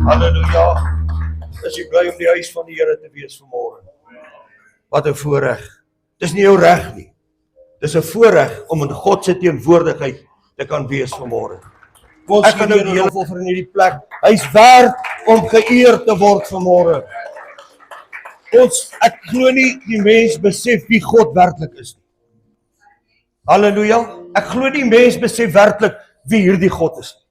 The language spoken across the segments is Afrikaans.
Halleluja. Is jy bly om die huis van die Here te wees vanmôre? Wat 'n voorreg. Dis nie jou reg nie. Dis 'n voorreg om in God se teenwoordigheid te kan wees vanmôre. Ek gaan nou die hele offer in hierdie plek. Hy's werd om geëer te word vanmôre. Ek glo nie die mens besef wie God werklik is nie. Halleluja. Ek glo nie mens besef werklik wie hierdie God is nie.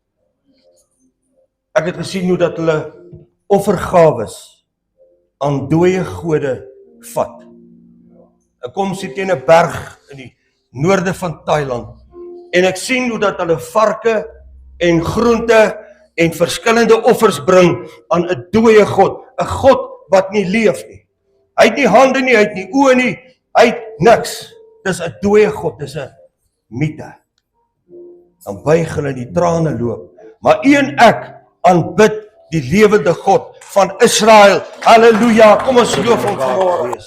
Ek het gesien hoe dat hulle offergawes aan dooie gode vat. Ek kom sit teen 'n berg in die noorde van Thailand en ek sien hoe dat hulle varke en groente en verskillende offers bring aan 'n dooie God, 'n God wat nie leef nie. Hy het nie hande nie, hy het nie oë nie, hy het niks. Dis 'n dooie God, dis 'n mite. Dan buig hulle die trane loop, maar een ek aanbid die lewende God van Israel. Halleluja, kom ons loof hom vanmôre.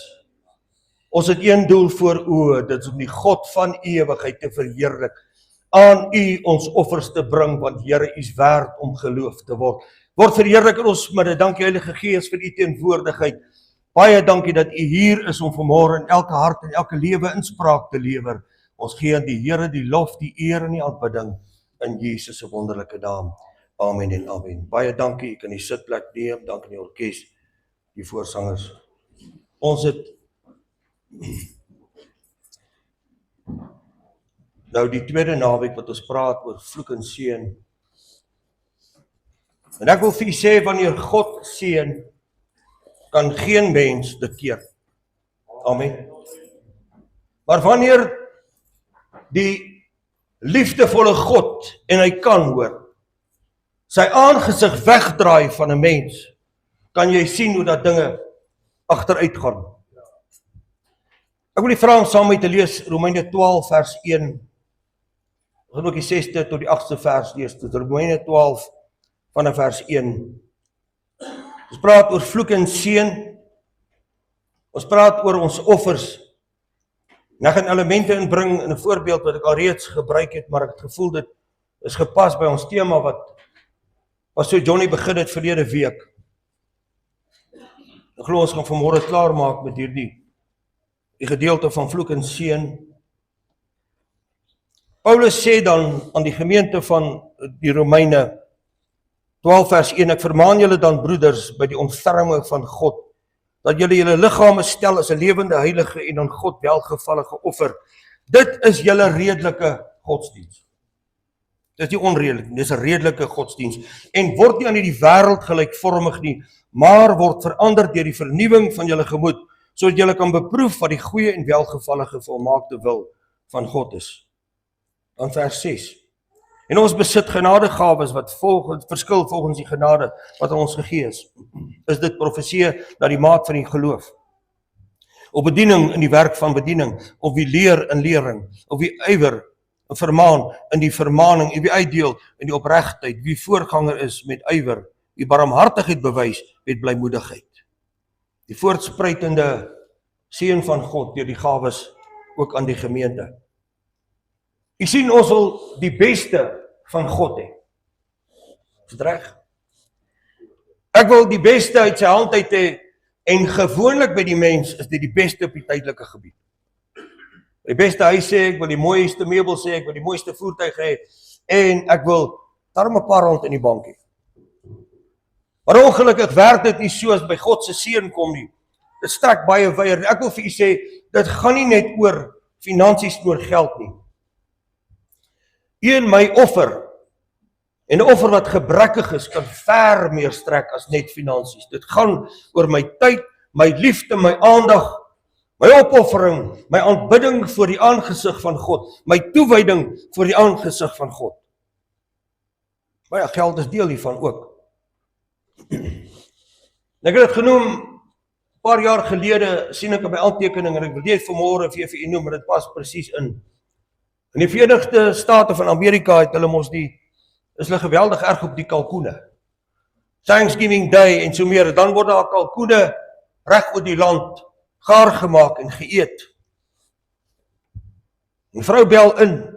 Ons het een doel voor oë, dit is om die God van ewigheid te verheerlik. Aan u ons offers te bring, want Here, u is werd om geloof te word. Word verheerlik in ons midde. Dankie Heilige Gees vir u teenwoordigheid. Baie dankie dat u hier is om vanmôre in elke hart en elke lewe inspraak te lewer. Ons gee aan die Here die lof, die eer en die aanbidding in Jesus se wonderlike naam. Amen en amen. Baie dankie, ek kan die sitplek neem, dankie aan die orkes, die voorsangers. Ons het nou die tweede naweek wat ons praat oor vloek en seën. En ek wil vir u sê, wanneer God seën, kan geen mens dit keer. Amen. Maar wanneer die liefdevolle God, en hy kan hoor, sy aangesig wegdraai van 'n mens, kan jy sien hoe dat dinge agteruit gaan. Ek wil die vra saam met te lees Romeine 12 vers 1. Ons gaan ook die 6de tot die 8ste vers lees. Dit Romeine 12 vanaf vers 1. Ons praat oor vloek en seën. Ons praat oor ons offers. En ek gaan elemente inbring in 'n voorbeeld wat ek al reeds gebruik het, maar ek het gevoel dit is gepas by ons tema wat so Johnny begin het verlede week. Ek glo ons gaan vanmôre klaar maak met die gedeelte van vloek en seën. Paulus sê dan aan die gemeente van die Romeine 12 vers 1, ek vermaan julle dan broeders by die ontferming van God, dat julle julle liggame stel as 'n lewende heilige en aan God welgevallige offer. Dit is julle redelike godsdiens. Dit is nie onredelik nie, dis 'n redelike godsdiens. En word nie aan hierdie wêreld gelykvormig nie, maar word verander deur die vernuwing van julle gemoed, sodat julle kan beproef wat die goeie en welgevallige volmaakte wil van God is. Dan vers 6. En ons besit genadegawes wat verskil volgens die genade wat aan ons gegee is. Is dit profesie na die maat van die geloof? Of bediening in die werk van bediening, of wie leer in lering, of wie ywer en vermaan in die vermaning, wie uitdeel in die opregtheid, wie voorganger is met ywer, wie barmhartigheid bewys met blymoedigheid. Die voortspruitende seën van God deur die gawes ook aan die gemeente. U sien, ons wil die beste van God hê. Is dit reg? Ek wil die beste uit sy hand uit hê, en gewoonlik by die mens is dit die beste op die tydelike gebied. Die beste huis sê, ek wil die mooiste meubels hê, ek wil die mooiste voertuig hê, en ek wil darm 'n paar rond in die bank hê. Maar ongelukkig werk dit nie so as by God se seën kom nie. Dit strek baie wyer. Ek wil vir u sê, dit gaan nie net oor finansies, oor geld nie. U en my offer, en 'n offer wat gebrekkig is, kan ver meer strek as net finansies. Dit gaan oor my tyd, my liefde, my aandag, my opoffering, my aanbidding voor die aangesig van God, my toewyding voor die aangesig van God. Baie geld is deel hiervan ook. Ek het dit genoem, paar jaar gelede, sien ek op my aantekening, en ek wil dit vanmôre vir u noem, maar dit pas presies in. In die Verenigde State van Amerika het hulle mos is hulle geweldig erg op die kalkoene. Thanksgiving Day en so meer, dan word daar kalkoene reg oor die land gaar gemaak en geëet. Die vrou bel in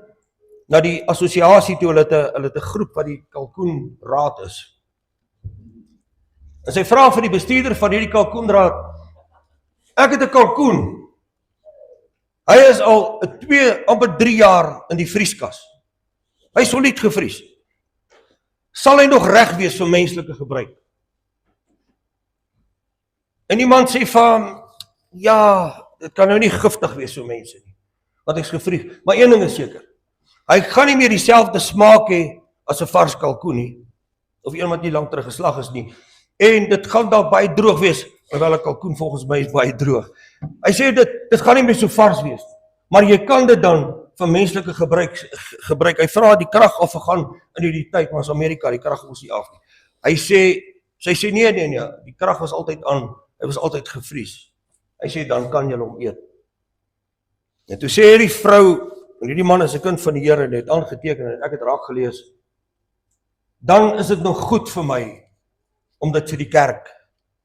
na die assosiasie toe, hulle het 'n groep wat die kalkoenraad is. En sy vra vir die bestuurder van hierdie kalkoendraad, ek het 'n kalkoen. Hy is al 2, amper 3 jaar in die vrieskas. Hy is solied gevries. Sal hy nog reg wees vir menslike gebruik? En iemand sê van, ja, dit kan nou nie giftig wees vir mense nie, want hy's gevries. Maar een ding is seker, hy gaan nie meer dieselfde smaak hê as 'n vars kalkoen nie, of een wat nie lank terug geslag is nie. En dit gaan dalk baie droog wees, terwyl 'n kalkoen volgens my is baie droog. Hy sê dit gaan nie meer so vars wees, maar jy kan dit dan vir menslike gebruik. Hy vra die krag of gaan in die tyd, maar as Amerika, die krag moes nie af nie. Sy sê nee, die krag was altyd aan, hy was altyd gevries. Hy sê, dan kan jy hom eet. En toe sê hierdie vrou, en hierdie man is 'n kind van die Here, en het aangeteken, en ek het raak gelees, dan is dit nog goed vir my, om dit vir die kerk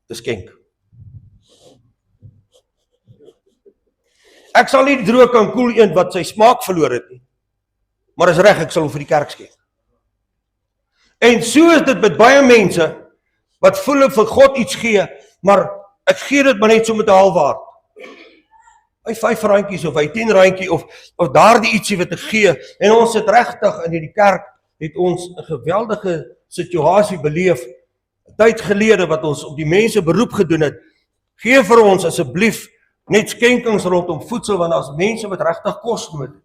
te skenk. Ek sal nie die droë kalkoen eet wat sy smaak verloor het nie, maar is reg, ek sal hom vir die kerk skenk. En so is dit met baie mense, wat voel vir God iets gee, maar ek gee dit maar net so met 'n halfwaard. Hy 5 randjies of hy 10 randjie of daardie ietsie wat ek gee, en ons het regtig in die kerk, het ons 'n geweldige situasie beleef, 'n tyd gelede wat ons op die mense beroep gedoen het, gee vir ons asseblief net skenkings rondom voedsel, want as mense wat regtig kos nodig het.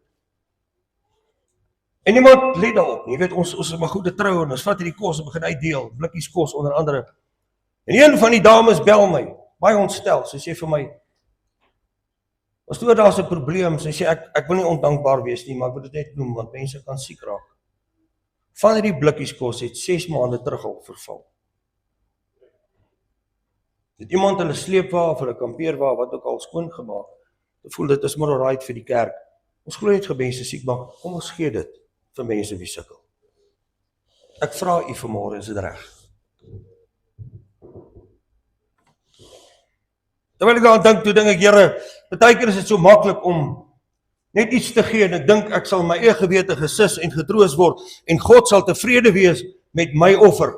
En niemand let daarop nie, weet ons is maar goede trou, en ons vat hierdie kos en begin uitdeel, blikkies kos onder andere. En een van die dames bel my, baie ontstel, sy sê vir my, pastoor, daar's 'n probleem, sy sê, ek wil nie ondankbaar wees nie, maar ek wil dit net noem, want mense kan siek raak. Van hierdie blikkies kos het 6 maande terug al verval. Het iemand hulle sleepwa of hulle kampeerwa, wat ook al skoon gemaak, te voel dit is maar alright vir die kerk. Ons glo net mense siek maak, kom ons gee dit vir mense wie sukkel. Ek vra u vanmôre, is dit reg? Terwyl ek daaraan dink, toe dink ek, Here, partykeer is dit so maklik om net iets te gee, en ek dink ek sal my eie gewete gesus en getroos word, en God sal tevrede wees met my offer,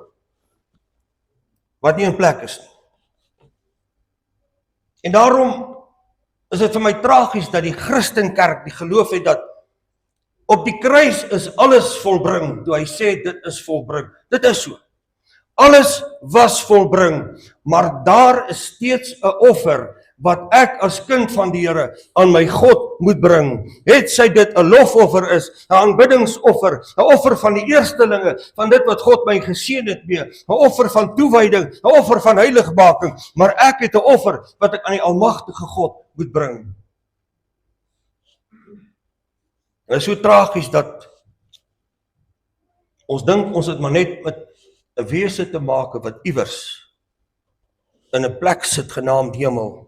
wat nie in plek is nie. En daarom is dit vir my tragies dat die Christenkerk die geloof het dat op die kruis is alles volbring, toe hy sê dit is volbring. Dit is so. Alles was volbring, maar daar is steeds 'n offer wat ek as kind van die Here aan my God moet bring. Het sy dit 'n lofoffer is, 'n aanbiddingsoffer, 'n offer van die eerstelinge, van dit wat God my geseën het mee, 'n offer van toewyding, 'n offer van heiligmaking, maar ek het 'n offer wat ek aan die almagtige God moet bring. En dit is so tragies dat ons dink ons het maar net met 'n wese te maak wat iewers in 'n plek sit genaamd hemel,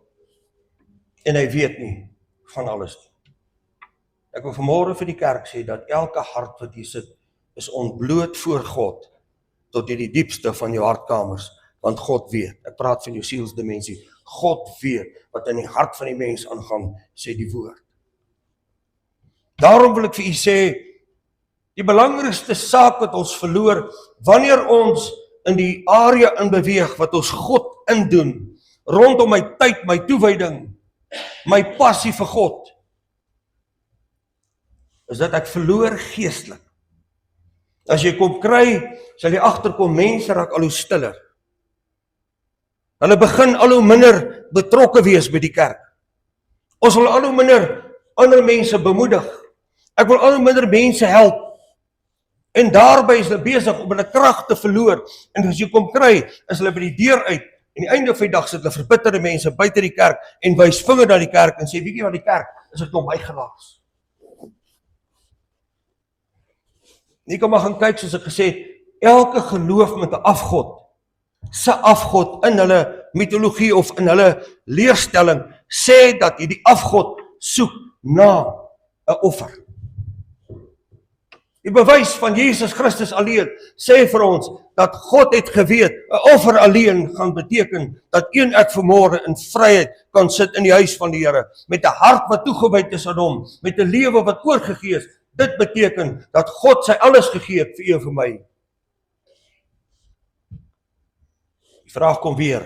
en hy weet nie van alles nie. Ek wil vanmôre vir die kerk sê dat elke hart wat hier sit is ontbloot voor God tot in die diepste van jou hartkamers, want God weet. Ek praat van jou sielsdimensie. God weet wat in die hart van die mens aangaan, sê die woord. Daarom wil ek vir u sê, die belangrikste saak wat ons verloor, wanneer ons in die area in beweeg wat ons God indoen, rondom my tyd, my toewyding, my passie vir God, is dat ek verloor geestelik. As jy kom kry, sal jy agterkom, mense raak al hoe stiller. Hulle begin al hoe minder betrokke wees by die kerk. Ons wil al hoe minder ander mense bemoedig. Ek wil al hoe minder mense help. En daarby is hulle besig om hulle krag te verloor. En as jy kom kry, is hulle by die deur uit. En die einde van die dag sit hulle verbitterde mense buite die kerk en wys vinger na die kerk en sê, weet jy wat, die kerk is 'n klomp bygelaas. Nie kan maar gaan kyk, soos ek gesê het, elke geloof met 'n afgod, se afgod in hulle mitologie of in hulle leerstelling, sê dat hierdie afgod soek na 'n offer. Die bewys van Jesus Christus alleen sê vir ons dat God het geweet, 'n offer alleen gaan beteken dat ek vanmôre in vryheid kan sit in die huis van die Here, met 'n hart wat toegewyd is aan hom, met 'n lewe wat oorgegee is. Dit beteken dat God sy alles gegee het vir u en vir my. Die vraag kom weer.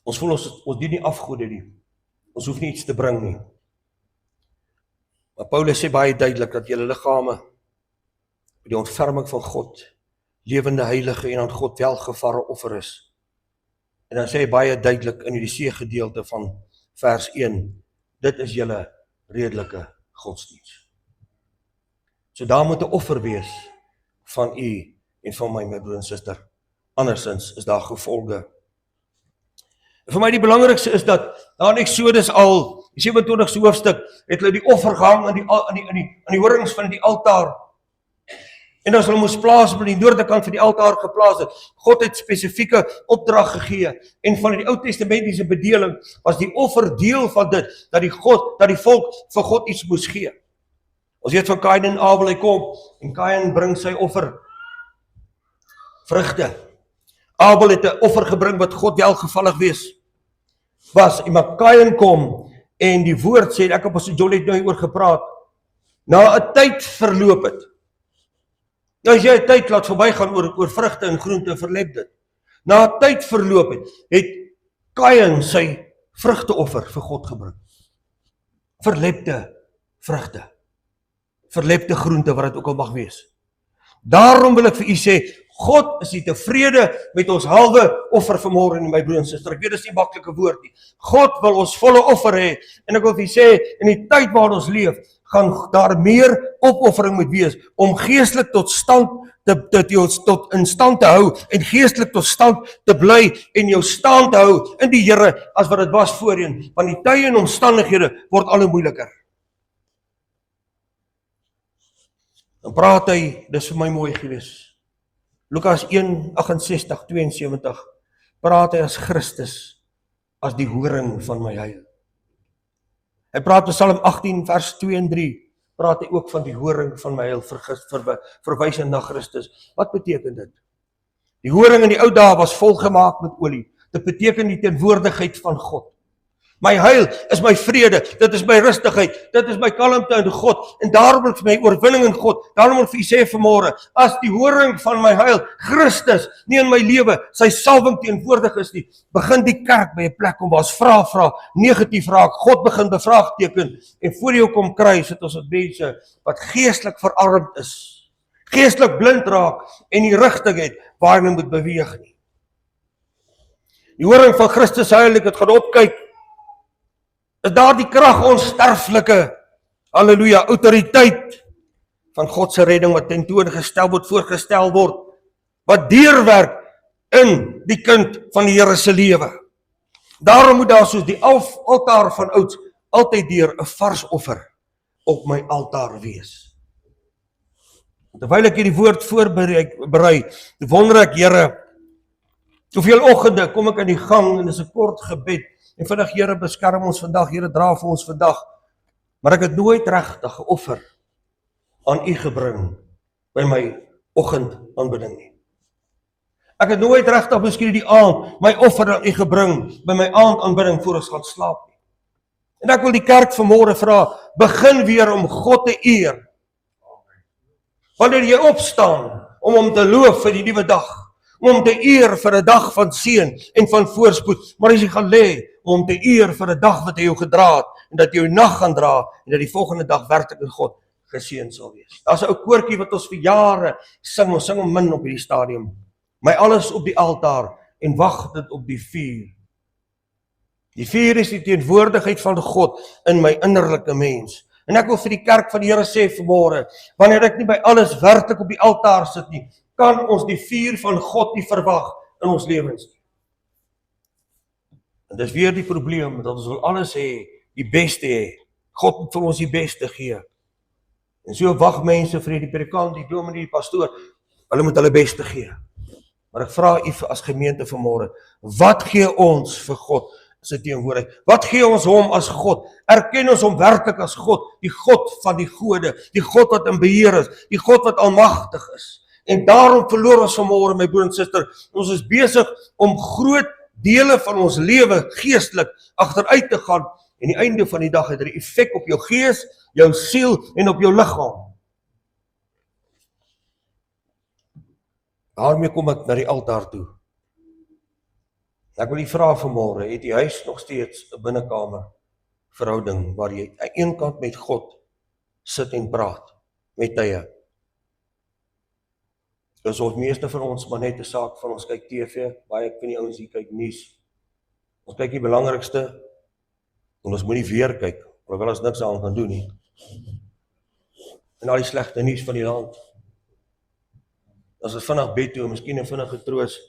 Ons voel ons dien nie afgode nie. Ons hoef nie iets te bring nie. Maar Paulus sê baie duidelik dat julle liggame by die ontferming van God, lewende heilige en aan God welgevare offer is. En dan sê hy baie duidelik in die C-gedeelte van vers 1, dit is julle redelike godsdienst. So daar moet 'n offer wees van u en van my broer en suster. Andersins is daar gevolge. En vir my die belangrikste is dat daar in Exodus al, die 27ste hoofstuk, het hulle die offer gehang aan die horings van die altaar. En as hulle moes plaas by die noordekant van die altaar geplaas het, God het spesifieke opdrag gegee, en van die Ou Testamentiese bedeling was die offer deel van dit, dat die volk vir God iets moes gee. Ons weet van Kain en Abel, hy kom, en Kain bring sy offer, vrugte. Abel het 'n offer gebring wat God welgevallig was, en maar Kain kom, en die woord sê, ek op ons Jolly het nou oor gepraat, na 'n tyd verloop het. Nou as jy 'n tyd laat verbygaan oor vrugte en groente, verlep dit. Na 'n tyd verloop het Kain sy vrugteoffer vir God gebring. Verlepte vrugte. Verlepte groente, wat dit ook al mag wees. Daarom wil ek vir u sê, God is nie tevrede met ons halwe offer vanmôre nie, my broer en suster. Ek weet, dit is nie 'n maklike woord nie. God wil ons volle offer hê, en ek wil vir u sê, in die tyd waar ons leef, gaan daar meer opoffering moet wees, om geestelik tot in stand te hou, en geestelik tot stand te bly, en jou staan te hou in die Here, as wat dit was voorheen, want die tye en omstandighede word al hoe moeiliker. Dan praat hy, dis vir my mooi gewees, Lukas 1:68-72, praat hy as Christus, as die horing van my heil. Hy praat in Psalm 18 vers 2 en 3, praat hy ook van die horing van my heil, verwysend na Christus. Wat beteken dit? Die horing in die ou dae was volgemaak met olie. Dit beteken die teenwoordigheid van God. My heil is my vrede, dit is my rustigheid, dit is my kalmte in God, en daarom is my oorwinning in God. Daarom wil ek vir u sê vanmôre, as die horing van my heil, Christus, nie in my lewe, sy salwing teenwoordig is nie, begin die kerk by 'n plek om waar ons vra, negatief raak, God begin bevraagteken, en voor jou kom kry, sit ons met mense wat geestelik verarmd is, geestelik blind raak, en die rigting het, waar hulle moet beweeg nie. Die horing van Christus heil, ek het gaan opkyk, is daar die krag onsterflike, halleluja, autoriteit van God se redding wat tentoongestel word, voorgestel word, wat deurwerk in die kind van die Here se lewe. Daarom moet daar soos die altaar van ouds altyd deur 'n vars offer op my altaar wees. Terwyl ek hierdie woord voorberei, wonder ek, Here, hoeveel oggende kom ek in die gang en dis 'n kort gebed, en vandag, Here, beskerm ons vandag, Here, dra vir ons vandag, maar ek het nooit regtig 'n offer aan u gebring by my oggendaanbidding nie. Ek het nooit regtig miskien die aand my offer aan u gebring by my aandaanbidding voor ons gaan slaap nie. En ek wil die kerk vanmôre vra, begin weer om God te eer. Wanneer jy opstaan om hom te loof vir die nuwe dag, om hom te eer vir 'n dag van seën en van voorspoed, maar as jy gaan lê, om hom te eer vir 'n dag wat hy jou gedra het, en dat jy jou nag gaan dra, en dat die volgende dag werklik in God geseën sal wees. Daar's 'n ou koortjie wat ons vir jare sing, ons sing hom min op hierdie stadium. My alles op die altaar, en wag dit op die vuur. Die vuur is die teenwoordigheid van God in my innerlike mens. En ek wil vir die kerk van die Here sê vanmôre, wanneer ek nie by alles werklik op die altaar sit nie, kan ons die vuur van God nie verwag in ons lewens nie. En dis weer die probleem, dat ons wil alles hê, die beste hê. God moet vir ons die beste gee. En so wag mense vir die predikant, die dominee, die pastoor, hulle moet hulle beste gee. Maar ek vra u as gemeente vanmôre, wat gee ons vir God se teenwoordigheid? Wat gee ons hom as God? Erken ons hom werklik as God, die God van die gode, die God wat in beheer is, die God wat almagtig is. En daarom verloor ons vanmôre, my broer en suster, ons is besig om groot dele van ons lewe geestelik agteruit te gaan, en die einde van die dag het 'n effek op jou gees, jou siel en op jou liggaam. Daarmee kom ek na die altaar toe. Ek wil die vraag vanmôre, het die huis nog steeds 'n binnekamer verhouding waar jy aan een kant met God sit en praat met tye? Dus ons meeste van ons maar net 'n saak van ons kyk TV, baie van die ouens hier kyk nuus. Ons kyk die belangrikste en ons moet nie weer kyk, alhoewel ons niks aan kan doen nie. En al die slegte nuus van die land. As ons vinnig bid toe, miskien 'n vinnige troos,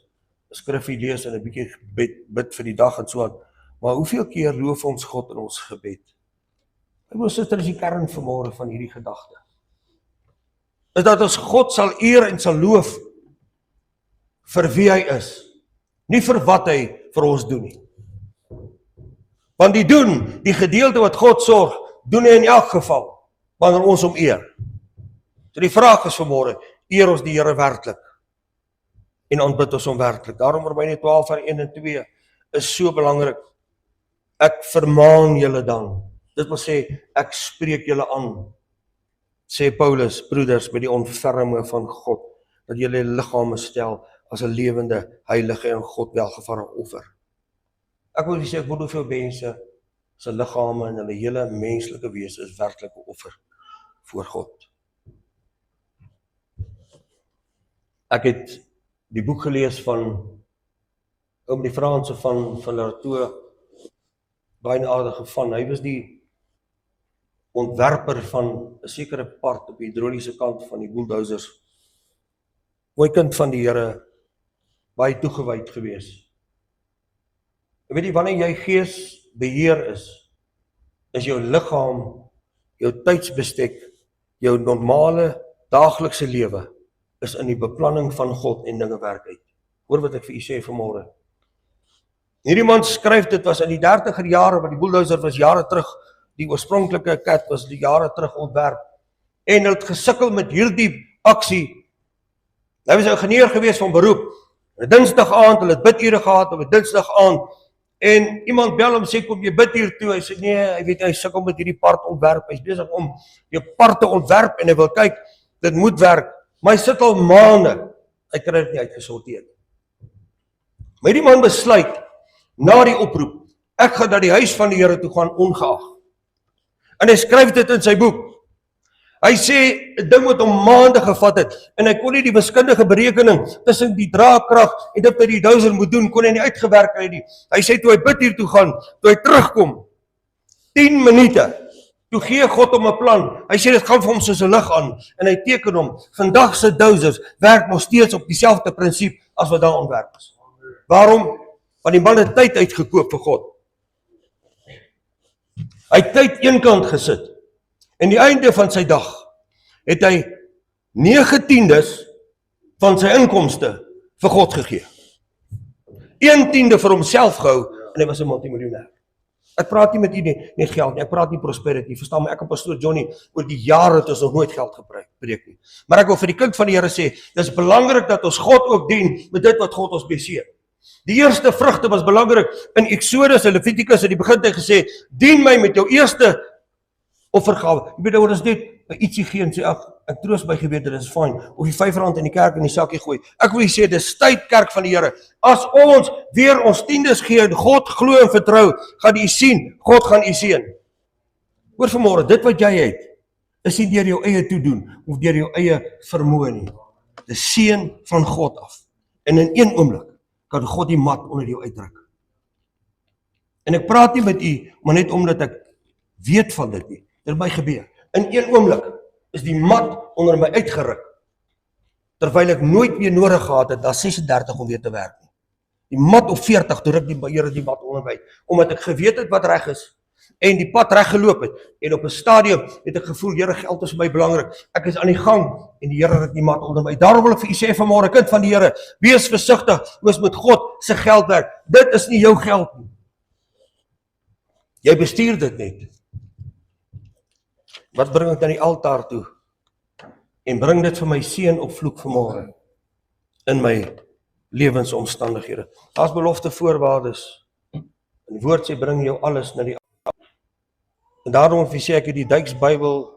'n skrifgie lees en 'n bietjie bid vir die dag en so aan. Maar hoeveel keer loof ons God in ons gebed? Ons sit is die kern vanmôre van hierdie gedagte. Is dat ons God sal eer en sal loof vir wie hy is, nie vir wat hy vir ons doen nie. Want die gedeelte wat God sorg, doen hy in elk geval, wanneer ons hom eer. So die vraag is vanmôre, eer ons die Here werklik en aanbid ons hom werklik. Daarom Romeine 12 vers 1 en 2 is so belangrik. Ek vermaan julle dan. Dit wil sê, ek spreek julle aan, sê Paulus, broeders, met die ontferming van God, dat julle liggame stel as 'n lewende, heilige en God welgevallige offer. Ek wil sê, ek wil hoeveel mense se liggame en hulle hele menslike wese is werklike offer voor God. Ek het die boek gelees van die Franse van Latour, baie aardige van, hy was die ontwerper van 'n sekere part op die hidroliese kant van die bulldozers. Mooi kind van die Here, baie toegewyd gewees. En weet jy, wanneer jy geesbeheer is jou liggaam, jou tydsbestek, jou normale daaglikse lewe, is in die beplanning van God en dinge werk uit. Hoor wat ek vir u sê vanmôre. Hierdie man skryf, dit was in die 30er jare, want die bulldozer was jare terug, die oorspronklike kat was die jare terug ontwerp, en hy het gesukkel met hierdie aksie. Hy was 'n ingenieur gewees van beroep, 'n Dinsdag aand, hulle het bidure gehad op 'n Dinsdag aand, en iemand bel hom en sê, kom jy bid hier toe? Hy sê, nee, hy weet, hy sukkel met hierdie part ontwerp, hy is besig om die part te ontwerp, en hy wil kyk, dit moet werk, maar hy sit al maande, hy kry dit nie uitgesorteer. Maar die man besluit, na die oproep, ek gaan na die huis van die Here toe gaan ongeag. En hy skryf dit in sy boek. Hy sê, 'n ding moet hom maande gevat het, en hy kon nie die wiskundige berekening tussen die draagkrag en dit wat die douser moet doen, kon hy nie uitgewerk kry nie. Hy sê, toe hy bid hier toe gaan, toe hy terugkom, 10 minute, toe gee God hom 'n plan. Hy sê, dit gaan vir hom soos 'n lig aan, en hy teken hom, vandag se dousers werk nog steeds op dieselfde prinsip as wat daar ontwerp is. Waarom? Want die man het tyd uitgekoop vir God. Hy het tyd eenkant gesit. En die einde van sy dag het hy 9/10 van sy inkomste vir God gegee. 1/10 vir homself gehou en hy was 'n multimiljonair. Ek praat nie met u nie geld nie, ek praat nie prosperity, verstaan my, ek en pastoor Johnny oor die jare het ons nog nooit geld gebruik nie. Maar ek wil vir die kind van die Here sê, dis belangrik dat ons God ook dien met dit wat God ons beseer. Die eerste vrugte was belangrik in Exodus en Levitikus, in die begin het hy gesê, dien my met jou eerste offergawe. Jy weet, dat ons net ietsie gee en sê, ek troos my gewete, dit is fyn, of die R5 in die kerk in die sakkie gooi. Ek wil sê, dis tyd, kerk van die Here. As ons weer ons tiendes gee en God glo en vertrou, gaan u sien, God gaan u seën. Hoor vanmôre, dit wat jy het, is nie deur jou eie toedoen of deur jou eie vermoë nie. Dis seën van God af. En in een oomblik kan God die mat onder jou uitdruk. En ek praat nie met u, maar net omdat ek weet van dit nie. Dit het my gebeur. In een oomblik is die mat onder my uitgeruk, terwyl ek nooit meer nodig gehad het, daar 36 om weer te werk nie. Die mat op 40, toe ruk die Here die mat onder my, omdat ek geweet het wat reg is, en die pad reg geloop het, en op 'n stadium het ek gevoel, Here, geld is vir my belangrik, ek is aan die gang, en die Here ruk die mat onder my. Daarom wil ek vir u sê vanmôre, kind van die Here, wees versigtig, wees met God se geld werk, dit is nie jou geld nie. Jy bestuur dit net. Wat bring ek na die altaar toe? En bring dit vir my seën of vloek vanmôre in my lewensomstandighede. Daar's belofte voorwaardes. En die woord sê, bring jou alles na die altaar. En daarom sê ek die Duits Bybel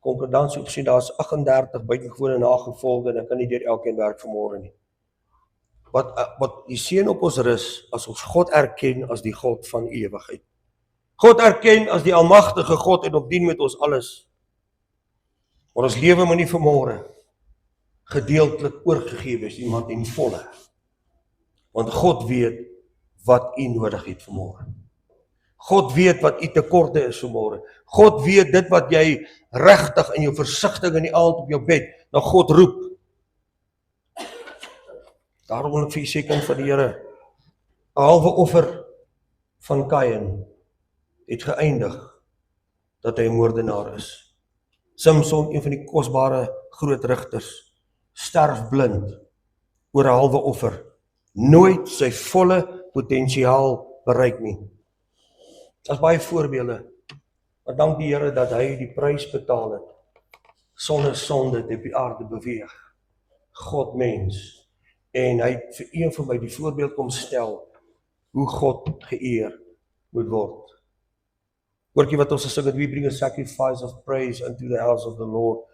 konkordansie opsien, daar's 38 buitengewone nagevolge, en ek kan nie deur elkeen werk vanmôre nie. wat die seën op ons rus, as ons God erken as die God van ewigheid. God erken as die almagtige God en op dien met ons alles. Maar ons lewe moet nie vanmôre gedeeltelik oorgegee wees, iemand en volle. Want God weet wat u nodig het vanmôre. God weet wat u tekorte is vanmôre. God weet dit wat jy regtig in jou versigtiging in die aand op jou bed na God roep. Daarom wil ek vir u sê, kind van die Here, 'n halwe offer van Kain het geëindig dat hy 'n moordenaar is. Samson, een van die kosbare groot rigters, sterf blind oor 'n halwe offer. Nooit sy volle potensiaal bereik nie. Daar's baie voorbeelde. Maar dank die Here dat hy die prys betaal het. Sonder sonde het op die aarde beweeg. God mens. En hy het vir een van my die voorbeeld kom stel hoe God geëer moet word. Hoortjie wat ons gesing het, we bring a sacrifice of praise unto the house of the Lord.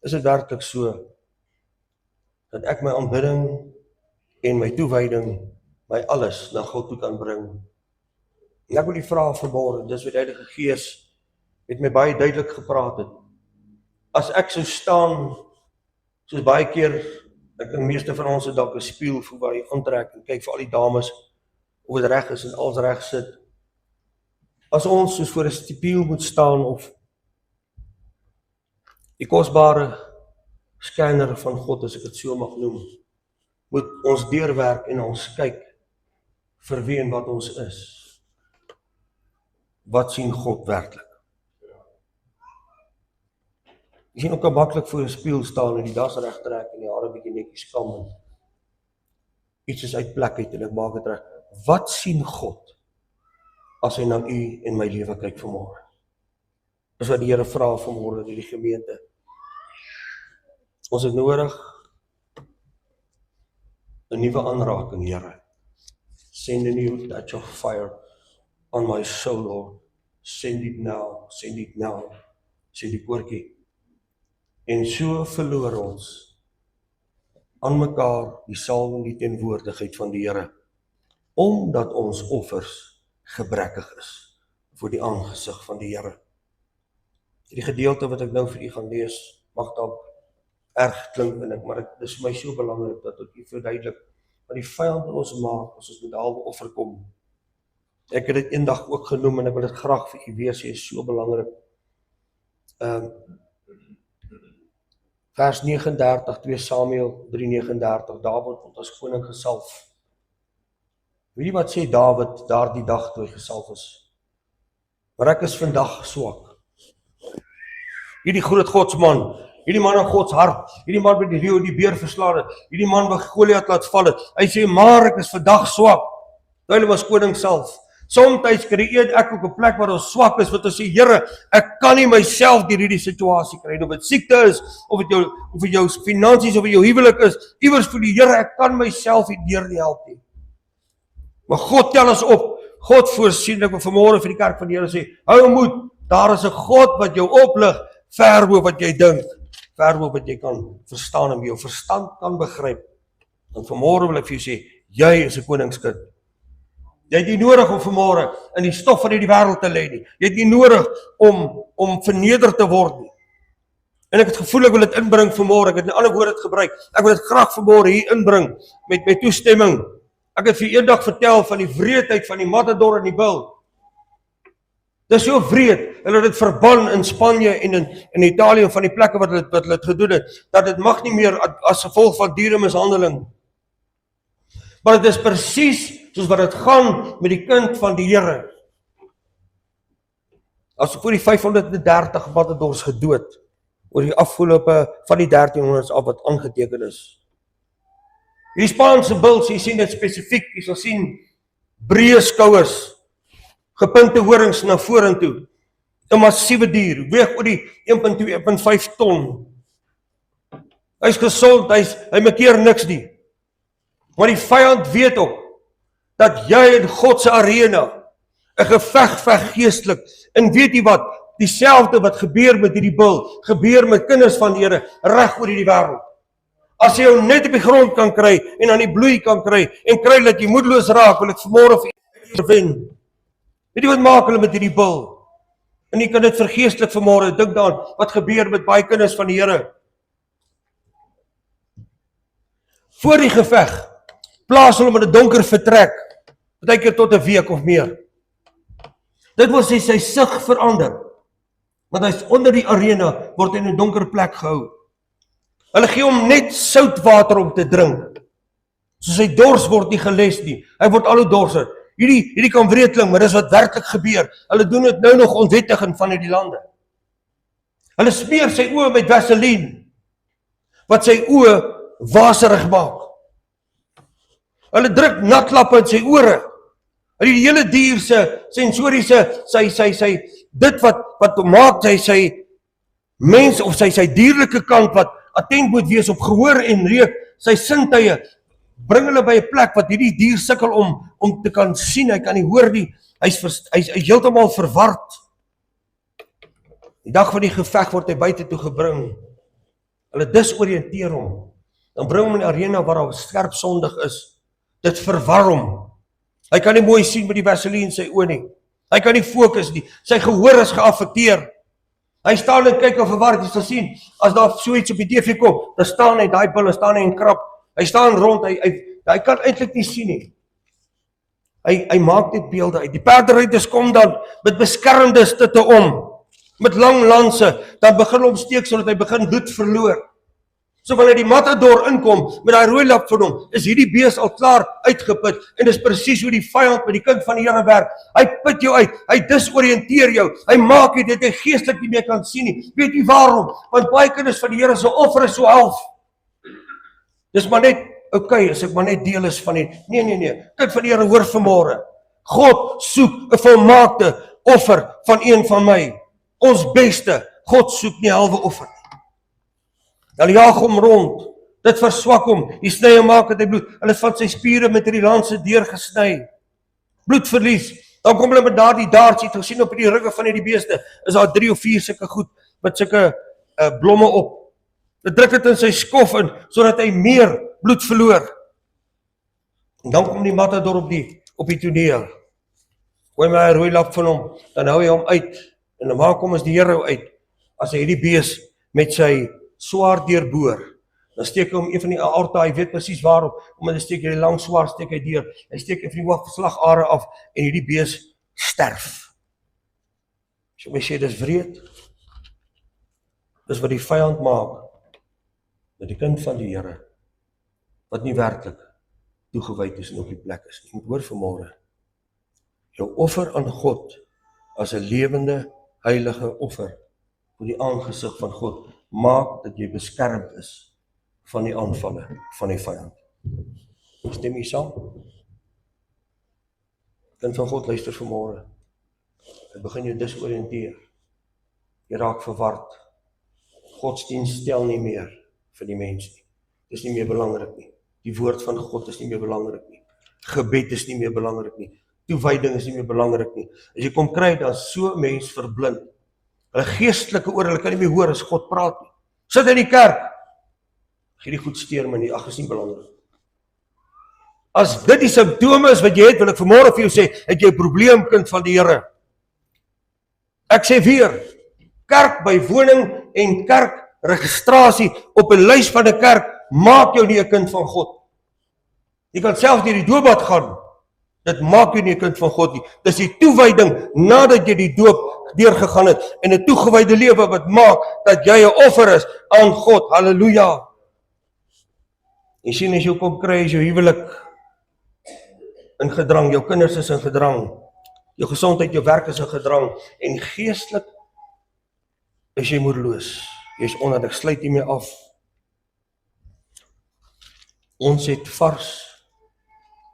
Is dit werklik so dat ek my aanbidding en my toewyding, my alles na God toe kan bring? En ek wil die vraag vanmôre, dis wat die Heilige Gees met my baie duidelik gepraat het. As ek sou staan, soos baie keer, ek dink meeste van ons het dalk 'n spieël voor waar jy aantrek en kyk vir al die dames of dit reg is en alles reg sit. As ons soos voor 'n spieël moet staan of die kosbare scanner van God, as ek dit so mag noem, moet ons deurwerk en ons kyk vir wie en wat ons is. Wat sien God werklik? Jy sien ook maklik voor 'n spieël staan en die das reg trek en die hare bietjie netjies kam en iets is uit plek uit en ek maak dit reg. Wat sien God as hy na u en my lewe kyk vanmôre? Dis wat die Here vra vanmôre in die gemeente. Ons het nodig 'n nuwe aanraking, Here. Send a new touch of fire on my soul, Lord. Send it now, send it now, sê die koortjie. En so verloor ons aan mekaar die salwing, die teenwoordigheid van die Here, omdat ons offers gebrekkig is voor die aangesig van die Here. Die gedeelte wat ek nou vir u gaan lees, mag dalk erg klink en ek, maar dit is vir my so belangrik dat ek u verduidelik wat die vyand in ons maak as ons met 'n halwe offer kom. Ek het dit eendag ook genoem en ek wil dit graag vir u weer sê, is so belangrik. Vers 39, 2 Samuel 3:39, Dawid word as koning gesalf. Weet jy wat sê Dawid daardie dag toe hy gesalf is? Maar ek is vandag swak. Hierdie groot godsman, hierdie man aan Gods hart, hierdie man wat die leeu en die beer verslaan het, hierdie man wat Goliat laat val het, hy sê, maar ek is vandag swak. Toe hy was koning self. Somtyds kreëer ek ook 'n plek waar ons swak is, wat ons sê, Here, ek kan nie myself deur hierdie situasie kry, of dit siekte is, of dit jou finansies, of dit jou huwelik is, iewers vir die Here, ek kan myself nie deur die help nie. Maar God tel ons op, God voorsien, ek wil vanmôre vir die kerk van die Here sê, hou moed, daar is 'n God wat jou oplig, ver bo wat jy dink, ver bo wat jy kan verstaan en jou verstand kan begryp. En vanmôre wil ek vir jou sê, jy is 'n koningskind. Jy het nie nodig om vanmôre in die stof van hierdie wêreld te lê nie. Jy het nie nodig om verneder te word nie. En ek het gevoel ek wil dit inbring vanmôre. Ek het 'n ander woord gebruik. Ek wil dit graag vanmôre hier inbring met my toestemming. Ek het vir eendag vertel van die wreedheid van die matador en die bil. Dit is so wreed. Hulle het dit verban in Spanje en in Italië van die plekke wat hulle dit gedoen het, dat dit mag nie meer as gevolg van dieremishandeling. Maar dit is presies soos wat dit gaan met die kind van die Here. As voor die 530 matadors gedood, oor die afgelope van die 1300s af wat aangeteken is. Die Spaanse buls, jy sien dit spesifiek, jy sal sien breë skouers, gepunte horings na vorentoe, 'n massiewe dier, weeg oor die 1.2, 1.5 ton. Hy is gesond, hy makeer niks nie. Maar die vyand weet ook, dat jy in God se arena 'n geveg veg geestelik. En weet jy wat? Dieselfde wat gebeur met hierdie bil, gebeur met kinders van die Here reg oor hierdie wêreld. As jy jou net op die grond kan kry en aan die bloei kan kry en kry dat jy moedeloos raak, wil ek vanmôre vir u wen. Weet jy wat maak hulle met hierdie bil? En jy kan dit vergeestelik vanmôre dink daaraan wat gebeur met baie kinders van die Here. Voor die geveg plaas hulle met 'n donker vertrek, partykeer tot 'n week of meer. Dit wil sê sy sig verander, want hy's onder die arena, word hy in 'n donker plek gehou. Hulle gee hom net soutwater om te drink, so sy dors word nie geles nie, hy word al hoe dorser. Hierdie kan wreed klink, maar dis wat werklik gebeur. Hulle doen dit nou nog onwettig in van die lande. Hulle smeer sy oë met vaseline, wat sy oë waserig maak. Hulle druk natlappe in sy ore. Hulle die hele dier se sensoriese, sy dit wat maak sy mens of sy dierlike kant wat attent moet wees op gehoor en reuk, sy sintuie, bring hulle by 'n plek wat hierdie dier sukkel om te kan sien, hy kan nie hoor nie, hy's heeltemal verward. Die dag van die geveg word hy buite toe gebring. Hulle disoriënteer hom. Dan bring hom in die arena waar daar skerp sondig is. Dit verwar hom. Hy kan nie mooi sien met die vaseline in sy oë nie. Hy kan nie fokus nie. Sy gehoor is geaffekteer. Hy staan en kyk of verward, jy sal sien, as daar so iets op die TV kom, dan staan hy, daai bil, staan hy en krap. Hy staan rond, hy kan eintlik nie sien nie. Hy maak net beelde uit. Die perderyters kom dan met beskermende stitte om, met lang lanse, dan begin hom steek sodat hy begin bloed verloor. So wanneer die matador inkom met daai rooi lap van hom, is hierdie bees al klaar uitgeput en dis presies hoe die vyand met die kind van die Here werk. Hy put jou uit, hy disoriënteer jou, hy maak dit jy geestelik nie meer kan sien nie. Weet jy waarom? Want baie kinders van die Here se offer is so half. Dis maar net okay, as ek maar net deel is van die nee. Kind van die Here, hoor vanmôre. God soek 'n volmaakte offer van een van my. Ons beste. God soek nie halwe offer. Hulle jaag hom rond, dit verswak hom, die snye maak dat hy bloed, hulle het van sy spiere met die lanse deurgesny, bloedverlies, dan kom hulle met daardie darts, jy het gesien op die rugge van die beeste, is daar 3 of 4 sulke goed, met sulke blomme op, dit druk het in sy skof in, sodat hy meer bloed verloor, en dan kom die matador op die toneel, gooi my 'n rooi lap van hom, dan hou hy hom uit, en dan maak hom as die Here uit, as hy die bees met sy swaard deurboor, dan steek hy hom een van die aorta, hy weet presies waarop, omdat hy steek hy die lang swaard, steek hy deur, hy steek hy van die hoofslagare af, en hierdie bees sterf. So my sê, dis wreed, dis wat die vyand maak, met die kind van die Here, wat nie werklik toegewyd is en op die plek is. Jy moet hoor vanmôre, jou offer aan God, as 'n lewende, heilige offer, voor die aangesig van God, maak dat jy beskermd is van die aanvalle van die vyand. Stem jy saam? Kind van God, luister vanmôre. Jy begin jou disoriënteer. Jy raak verward. Godsdienst stel nie meer vir die mens nie. Dit is nie meer belangrik nie. Die woord van God is nie meer belangrik nie. Gebed is nie meer belangrik nie. Toewyding is nie meer belangrik nie. As jy kom kry, dan so 'n mens verblind. Hulle geestelike oor, hulle kan nie meer hoor as God praat nie. Sit in die kerk, gee die goed steur my nie, ag, is nie belangrik. As dit die simptome is wat jy het, wil ek vanmôre vir jou sê, het jy 'n probleem, kind van die Here. Ek sê weer, kerk by woning en kerkregistrasie op 'n lys van 'n kerk, maak jou nie 'n kind van God. Jy kan self deur die doopbad gaan, dit maak jou nie 'n kind van God nie. Dis die toewyding nadat jy die doop deurgegaan het en 'n toegewyde lewe wat maak dat jy 'n offer is aan God. Halleluja. Jy sien as jy kom kry, is jou huwelik in gedrang, jou kinders is in gedrang, jou gesondheid, jou werk is in gedrang en geestelik is jy moedeloos. Jy is onder, ek sluit nie meer af. Ons het vars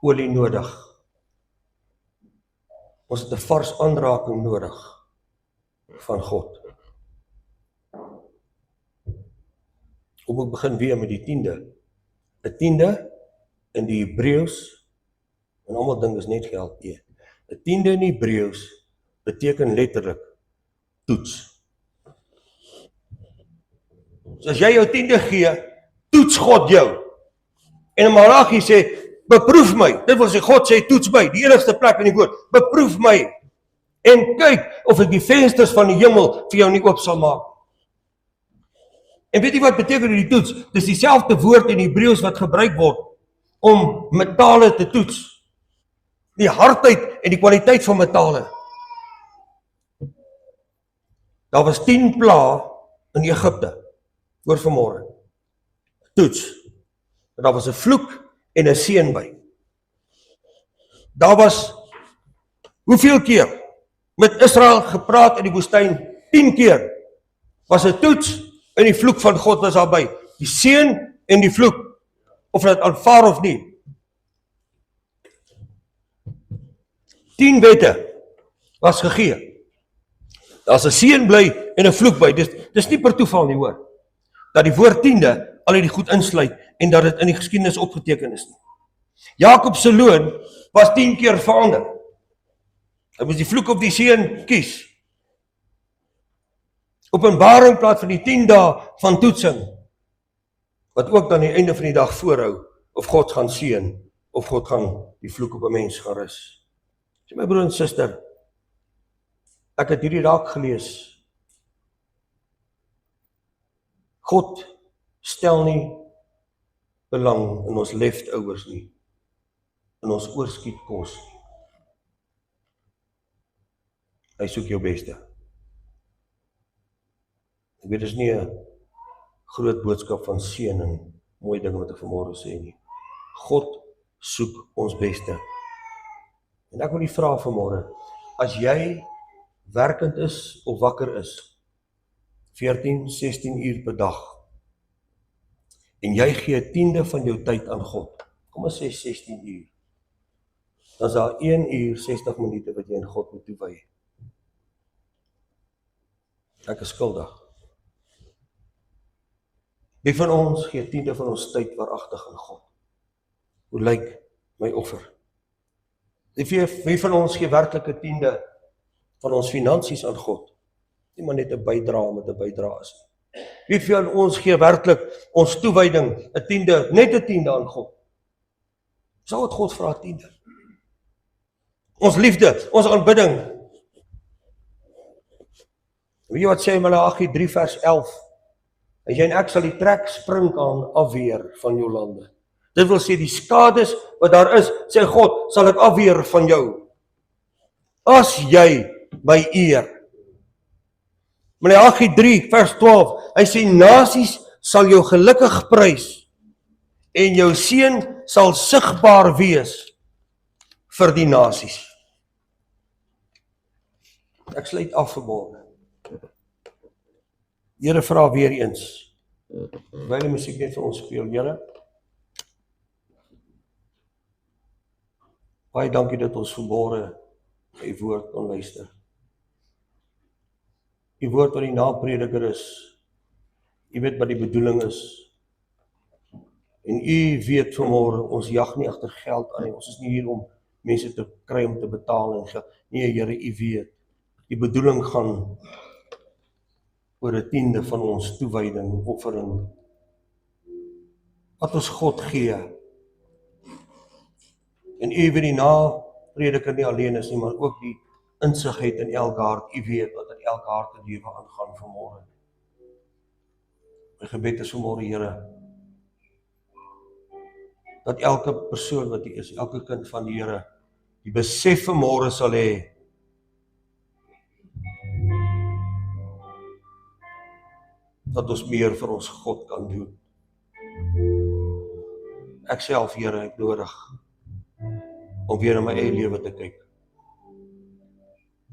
olie nodig. Ons het 'n vars aanraking nodig van God. Kom ek begin weer met die 10de. 'n 10de in die Hebreëus, en almal dink is net geld, nee. 'n 10de in die Hebreëus beteken letterlik toets. So as jy jou 10de gee, toets God jou. En in Malagi sê, beproef my. Dit wil sê, God sê, toets my, die enigste plek in die woord, beproef my. En kyk of ek die vensters van die hemel vir jou nie oop sal maak. En weet jy wat beteken die toets? Dis dieselfde woord in Hebreëus wat gebruik word om metale te toets. Die hardheid en die kwaliteit van metale. Daar was 10 plaae in Egipte, voor vanmôre. Toets. Daar was 'n vloek en 'n seën by. Daar was, hoeveel keer met Israel gepraat in die woestyn? 10 keer. Was 'n toets en die vloek van God was daarby. Die seën en die vloek. Of dit aanvaar of nie. 10 wette was gegee. Daar's 'n seën bly en 'n vloek by. Dis nie per toeval nie, hoor. Dat die woord 10de al hierdie goed insluit en dat dit in die geskiedenis opgeteken is nie. Jakob se loon was 10 keer verander. Hy moes die vloek of die seën kies. Openbaring praat van die 10 dae van toetsing, wat ook dan die einde van die dag voorhou, of God gaan seën, of God gaan die vloek op 'n mens gaan rus. Sê my broer en suster, ek het hierdie raak gelees. God stel nie belang in ons leftovers nie, in ons oorskiet kos nie. Hy soek jou beste. Ek weet, dis nie 'n groot boodskap van seën en mooi dinge wat ek vanmôre sê nie. God soek ons beste. En ek wil die vraag vanmôre, as jy werkend is of wakker is, 14, 16 uur per dag, en jy gee 'n 10de van jou tyd aan God, kom ons sê 16 uur, dan is daar 1 uur 60 minute wat jy aan God moet toewy. Ek is skuldig. Wie van ons gee 10de van ons tyd waaragtig aan God? Hoe lyk my offer? Wie van ons gee werklik 'n 10de van ons finansies aan God? Nie maar net 'n bydra met 'n bydra is. Wie van ons gee werklik ons toewyding, 'n 10de, net 'n 10de aan God? Sou wat God vra 10de. Ons liefde, ons aanbidding. Weet jy wat sê Malagi 3 vers 11? Hy sê, en ek sal die trek sprinkaan afweer van jou lande. Dit wil sê die skades wat daar is, sê God, sal ek afweer van jou. As jy my eer. Malagi 3 vers 12, hy sê nasies sal jou gelukkig prys en jou seën sal sigbaar wees vir die nasies. Ek sluit af vanmôre. Here, vra weer eens, terwyl die musiek net vir ons speel, Here, baie dankie dat ons vanmôre u woord kon luister. U woord wat die naprediker is, u weet wat die bedoeling is, en u weet vanmôre, ons jag nie agter geld aan nie, ons is nie hier om mense te kry om te betaal en geld. Nee, Here, u weet, die bedoeling gaan oor 'n 10de van ons toewyding, offering, wat ons God gee. En u weet die naprediker nie alleen is nie, maar ook die insig het in elke hart. U weet wat in elke hart te lewe aangaan vanmôre. My gebed is vanmôre, Here, dat elke persoon wat hier is, elke kind van die Here, die besef vanmôre sal hê, dat ons meer vir ons God kan doen. Ek self, Here, ek nodig om weer in my eie lewe te kyk.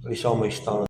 Jy sal my staan.